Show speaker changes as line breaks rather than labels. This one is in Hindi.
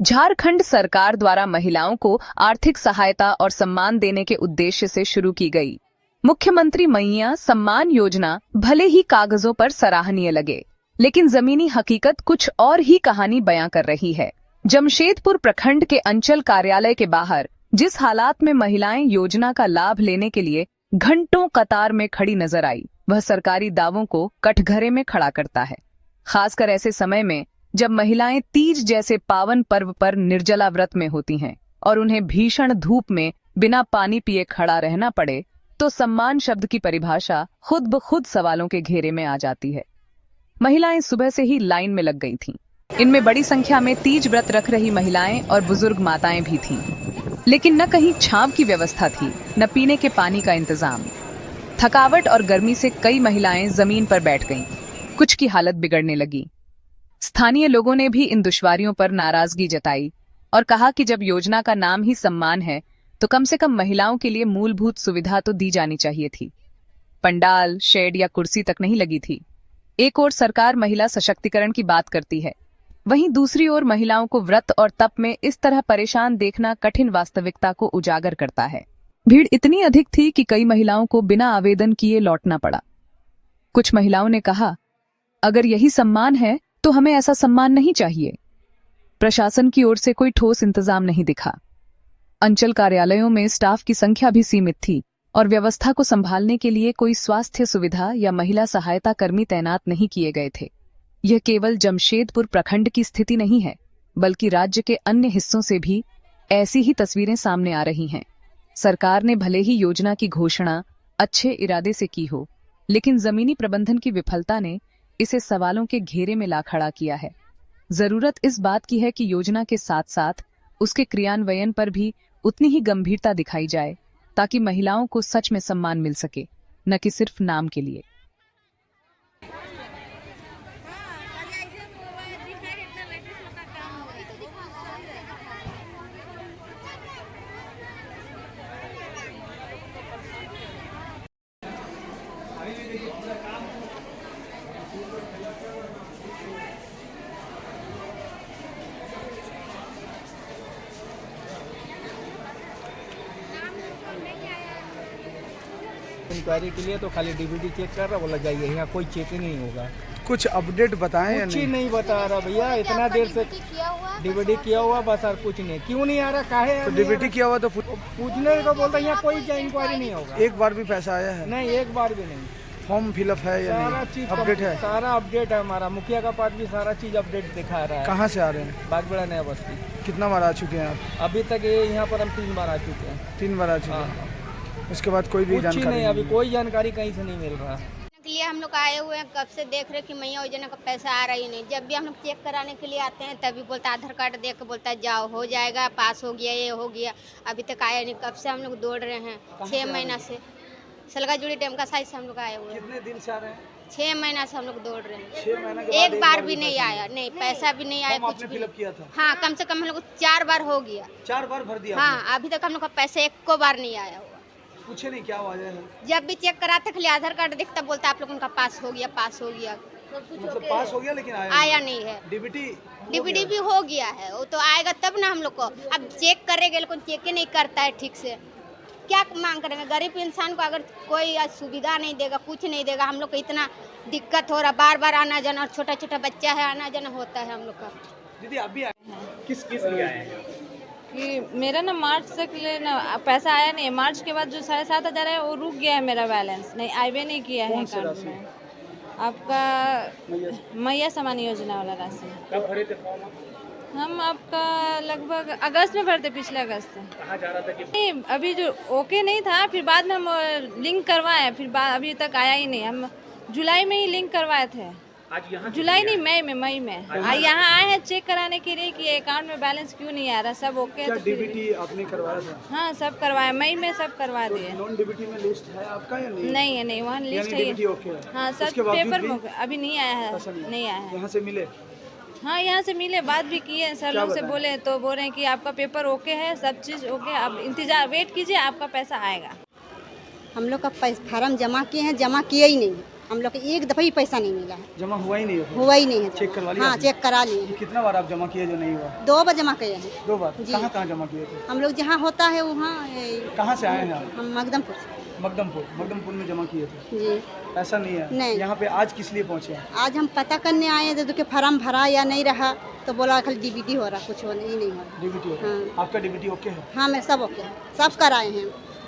झारखंड सरकार द्वारा महिलाओं को आर्थिक सहायता और सम्मान देने के उद्देश्य से शुरू की गई मुख्यमंत्री मैया सम्मान योजना भले ही कागजों पर सराहनीय लगे, लेकिन जमीनी हकीकत कुछ और ही कहानी बयां कर रही है। जमशेदपुर प्रखंड के अंचल कार्यालय के बाहर जिस हालात में महिलाएं योजना का लाभ लेने के लिए घंटों कतार में खड़ी नजर आई, वह सरकारी दावों को कटघरे में खड़ा करता है। खासकर ऐसे समय में जब महिलाएं तीज जैसे पावन पर्व पर निर्जला व्रत में होती हैं और उन्हें भीषण धूप में बिना पानी पिए खड़ा रहना पड़े, तो सम्मान शब्द की परिभाषा खुद ब खुद सवालों के घेरे में आ जाती है। महिलाएं सुबह से ही लाइन में लग गई थीं। इनमें बड़ी संख्या में तीज व्रत रख रही महिलाएं और बुजुर्ग माताएं भी थीं, लेकिन न कहीं छांव की व्यवस्था थी, न पीने के पानी का इंतजाम। थकावट और गर्मी से कई महिलाएं जमीन पर बैठ गईं, कुछ की हालत बिगड़ने लगी। स्थानीय लोगों ने भी इन दुश्वारियों पर नाराजगी जताई और कहा कि जब योजना का नाम ही सम्मान है तो कम से कम महिलाओं के लिए मूलभूत सुविधा तो दी जानी चाहिए थी। पंडाल, शेड या कुर्सी तक नहीं लगी थी। एक ओर सरकार महिला सशक्तिकरण की बात करती है, वहीं दूसरी ओर महिलाओं को व्रत और तप में इस तरह परेशान देखना कठिन वास्तविकता को उजागर करता है। भीड़ इतनी अधिक थी कि कई महिलाओं को बिना आवेदन किए लौटना पड़ा। कुछ महिलाओं ने कहा, अगर यही सम्मान है तो हमें ऐसा सम्मान नहीं चाहिए। प्रशासन की ओर से कोई ठोस इंतजाम नहीं दिखा। अंचल कार्यालयों में स्टाफ की संख्या भी सीमित थी और व्यवस्था को संभालने के लिए कोई स्वास्थ्य सुविधा या महिला सहायता कर्मी तैनात नहीं किए गए थे। यह केवल जमशेदपुर प्रखंड की स्थिति नहीं है, बल्कि राज्य के अन्य हिस्सों से भी ऐसी ही तस्वीरें सामने आ रही हैं। सरकार ने भले ही योजना की घोषणा अच्छे इरादे से की हो, लेकिन जमीनी प्रबंधन की विफलता ने इसे सवालों के घेरे में ला खड़ा किया है। जरूरत इस बात की है कि योजना के साथ साथ उसके क्रियान्वयन पर भी उतनी ही गंभीरता दिखाई जाए, ताकि महिलाओं को सच में सम्मान मिल सके, न कि सिर्फ नाम के लिए।
इंक्वायरी के लिए तो खाली डीवीडी चेक कर रहा, बोला जाइए, यहाँ कोई चेक ही नहीं होगा।
कुछ अपडेट बताएं या
कुछ ही नहीं बता रहा भैया, इतना देर से डीवीडी किया हुआ बस, और कुछ नहीं। क्यों नहीं आ रहा, काहे
तो डीवीडी किया हुआ तो
पूछने को बोलता, यहाँ कोई इंक्वायरी नहीं होगा।
एक बार भी पैसा आया है?
नहीं, एक बार भी नहीं।
फॉर्म फिलअप है या
सारा
नहीं?
चीज
अपडेट है?
सारा अपडेट है, हमारा मुखिया का पार्ट भी सारा चीज अपडेट दिखा रहा है।
कहाँ से आ रहे हैं?
बागबेड़ा नया बस्ती।
कितना बार आ चुके हैं आप?
अभी तक ये यहाँ पर हम 3 बार आ चुके हैं।
3 बार आ चुके हैं। उसके बाद कोई भी जानकारी
नहीं, अभी कोई जानकारी कहीं से नहीं मिल रहा
के लिए हम लोग आए हुए हैं, कब से देख रहे कि मैया योजना का पैसा आ रहा ही नहीं। जब भी हम लोग चेक कराने के लिए आते हैं तभी बोलता आधार कार्ड देख के बोलता है जाओ, हो जाएगा, पास हो गया, ये हो गया। अभी तक आया नहीं। कब से हम लोग दौड़ रहे हैं, 6 महीना से। सलगाजुड़ी डैम का साइड से हम लोग आए हुए हैं।
कितने दिन से आ रहे हैं?
6 महीना से हम लोग दौड़ रहे हैं।
6 महीने के
एक बार भी नहीं आया, नहीं पैसा भी नहीं आया, कुछ भी।
फिलअप किया था?
हाँ, कम से कम हम लोग 4 बार हो गया।
4 बार भर दिया?
हाँ, अभी तक हम लोग का पैसा एक को बार नहीं आया हुआ।
पूछे नहीं क्या वजह है?
जब भी चेक कराते खाली आधार कार्ड दिखता, बोलता आप लोग उनका पास हो गया, पास हो गया।
मतलब पास हो गया लेकिन
आया नहीं है। डीबीडी भी हो गया है, वो तो आएगा तब ना हम लोग को। अब चेक करेंगे, लेकिन चेक ही नहीं करता है ठीक से। क्या मांग करेंगे? गरीब इंसान को अगर कोई सुविधा नहीं देगा, कुछ नहीं देगा, हम लोग को इतना दिक्कत हो रहा, बार बार आना जाना, और छोटा छोटा बच्चा है, आना जाना होता है हम लोग का।
दीदी अभी किस लिए आए हैं?
कि मेरा ना मार्च तक ना पैसा आया नहीं है। मार्च के बाद जो 7,500 है वो रुक गया है, मेरा बैलेंस नहीं आईवे नहीं किया है अकाउंट में। आपका मैया सम्मान योजना वाला राशि।
कब भरे थे फॉर्म?
हम आपका लगभग अगस्त में भरते, पिछले अगस्त में।
कहा जा रहा था कि
नहीं, अभी जो ओके नहीं था, फिर बाद में हम लिंक करवाए, फिर अभी तक आया ही नहीं। हम जुलाई में ही लिंक करवाए थे।
आज यहाँ
जुलाई नहीं, मई में यहाँ आए हैं चेक कराने के लिए कि अकाउंट में बैलेंस क्यों नहीं आ रहा। सब ओके है।
डीबीटी आपने करवाया था?
हाँ, सब करवाया, मई में सब करवा दिए।
नॉन डीबीटी में लिस्ट है आपका या नहीं?
नहीं है, नहीं, वहाँ लिस्ट है।
ओके है।
हाँ, सब पेपर में अभी नहीं आया है, नहीं आया है।
यहाँ से मिले?
हाँ, यहाँ से मिले, बात भी किए, सर लोग से बोले तो बोल रहे हैं कि आपका पेपर ओके है, सब चीज़ ओके, आप इंतजार वेट कीजिए, आपका पैसा आएगा।
हम लोग का फार्म जमा किए हैं, जमा किए ही नहीं। हम लोग को एक दफ़ा ही पैसा नहीं मिला है,
जमा हुआ ही नहीं है?
हुआ ही नहीं है।
चेक करवा लिया
हाँ,
आपने?
चेक करा लिए हैं।
कितना बार आप जमा किए जो नहीं हुआ?
2 बार जमा किए हैं
2 बार।
जी।
कहाँ कहाँ जमा किए थे?
हम लोग जहाँ होता है वहाँ
कहाँ से आए हैं आप?
हम मकदमपुर से।
मकदमपुर में जमा किए थे।
जी,
ऐसा नहीं है?
नहीं।
यहाँ पे आज किस लिए पहुँचे हैं?
आज हम पता करने आए हैं तो कि फार्म भरा या नहीं रहा, तो बोला खाली डीबीटी हो रहा, कुछ हो नहीं हो रहा।
डीबीटी
हाँ।
आपका डीबीटी ओके है?
हाँ, मैं सब ओके, सब कराए हैं।